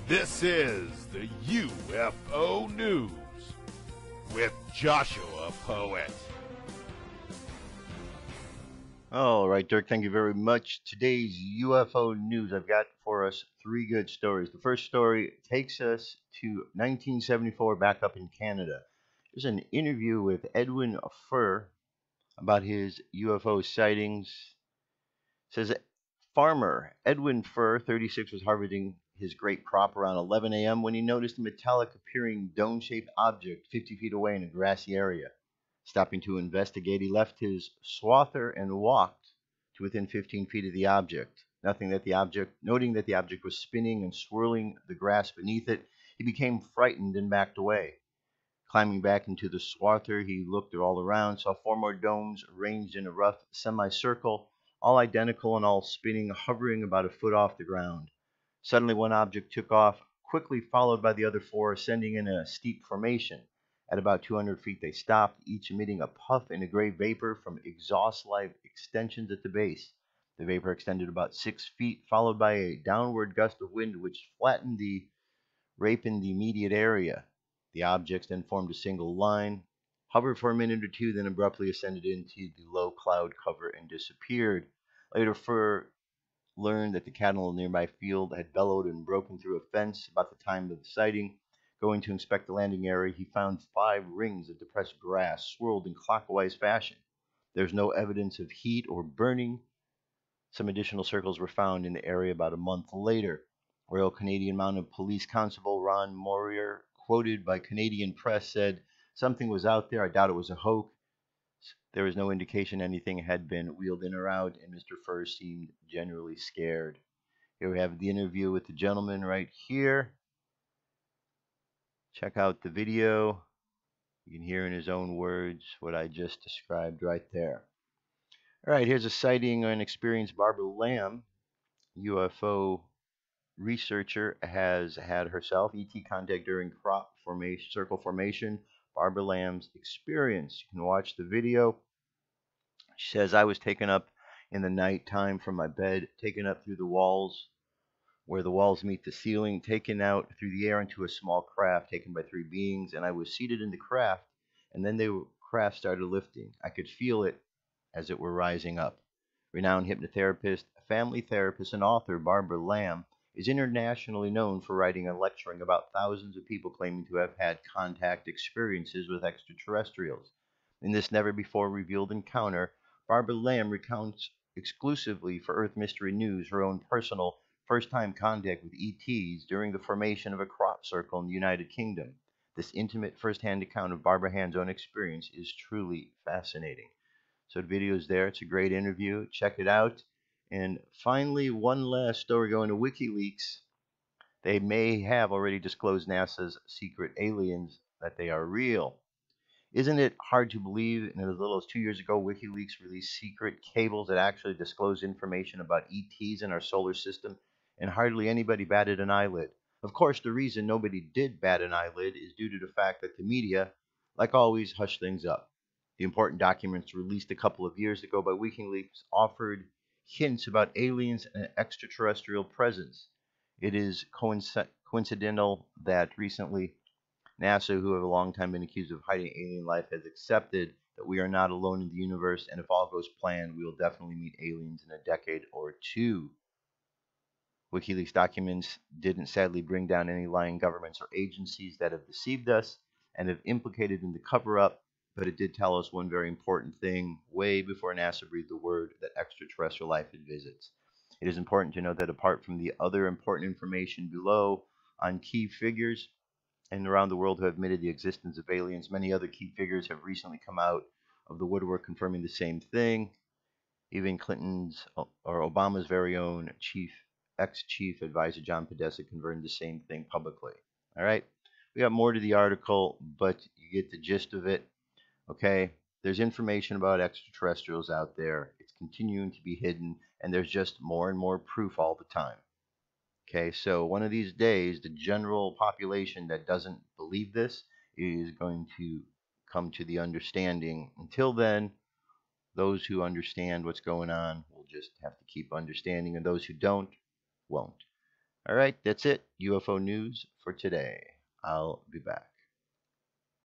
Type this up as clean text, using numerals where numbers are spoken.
This is the UFO News with Joshua Poet. All right, Dirk, thank you very much. Today's UFO News, I've got for us three good stories. The first story takes us to 1974 back up in Canada. There's an interview with Edwin Fuhr about his UFO sightings. It says farmer Edwin Fuhr, 36, was harvesting his great crop around 11 a.m. when he noticed a metallic appearing dome-shaped object 50 feet away in a grassy area. Stopping to investigate, he left his swather and walked to within 15 feet of the object. Noting that the object was spinning and swirling the grass beneath it, he became frightened and backed away. Climbing back into the swather, he looked all around, saw four more domes arranged in a rough semicircle, all identical and all spinning, hovering about a foot off the ground. Suddenly one object took off, quickly followed by the other four, ascending in a steep formation. At about 200 feet they stopped, each emitting a puff and a gray vapor from exhaust-like extensions at the base. The vapor extended about 6 feet, followed by a downward gust of wind which flattened the rape in the immediate area. The objects then formed a single line, hovered for a minute or two, then abruptly ascended into the low cloud cover and disappeared. Later, Fuhr learned that the cattle in a nearby field had bellowed and broken through a fence about the time of the sighting. Going to inspect the landing area, he found 5 rings of depressed grass swirled in clockwise fashion. There was no evidence of heat or burning. Some additional circles were found in the area about a month later. Royal Canadian Mounted Police Constable Ron Morier, quoted by Canadian press, said, "Something was out there. I doubt it was a hoax. There was no indication anything had been wheeled in or out, and Mr. Fuhr seemed generally scared." Here we have the interview with the gentleman right here. Check out the video. You can hear in his own words what I just described right there. All right, here's a sighting and experience. Barbara Lamb, UFO researcher, has had herself ET contact during crop formation, circle formation. Barbara Lamb's experience. You can watch the video. She says, "I was taken up in the night time from my bed, taken up through the walls, where the walls meet the ceiling, taken out through the air into a small craft taken by 3 beings, and I was seated in the craft, and then the craft started lifting. I could feel it as it were rising up." Renowned hypnotherapist, family therapist, and author Barbara Lamb is internationally known for writing and lecturing about thousands of people claiming to have had contact experiences with extraterrestrials. In this never-before-revealed encounter, Barbara Lamb recounts exclusively for Earth Mystery News her own personal first-time contact with ETs during the formation of a crop circle in the United Kingdom. This intimate first-hand account of Barbara Hand's own experience is truly fascinating. So the video is there. It's a great interview. Check it out. And finally, one last story going to Wikileaks. They may have already disclosed NASA's secret aliens, that they are real. Isn't it hard to believe? In as little as 2 years ago, Wikileaks released secret cables that actually disclosed information about ETs in our solar system, and hardly anybody batted an eyelid. Of course, the reason nobody did bat an eyelid is due to the fact that the media, like always, hushed things up. The important documents released a couple of years ago by Wikileaks offered hints about aliens and extraterrestrial presence. It is coincidental that recently NASA, who have a long time been accused of hiding alien life, has accepted that we are not alone in the universe, and if all goes planned, we will definitely meet aliens in a decade or two. WikiLeaks documents didn't sadly bring down any lying governments or agencies that have deceived us and have implicated in the cover-up, but it did tell us one very important thing way before NASA breathed the word that extraterrestrial life had visits. It is important to note that apart from the other important information below on key figures and around the world who have admitted the existence of aliens, many other key figures have recently come out of the woodwork confirming the same thing. Even Clinton's or Obama's very own ex-chief advisor John Podesta confirmed the same thing publicly. All right, we got more to the article, but you get the gist of it. Okay, there's information about extraterrestrials out there. It's continuing to be hidden, and there's just more and more proof all the time. Okay, so one of these days, the general population that doesn't believe this is going to come to the understanding. Until then, those who understand what's going on will just have to keep understanding, and those who don't, won't. All right, that's it. UFO news for today. I'll be back.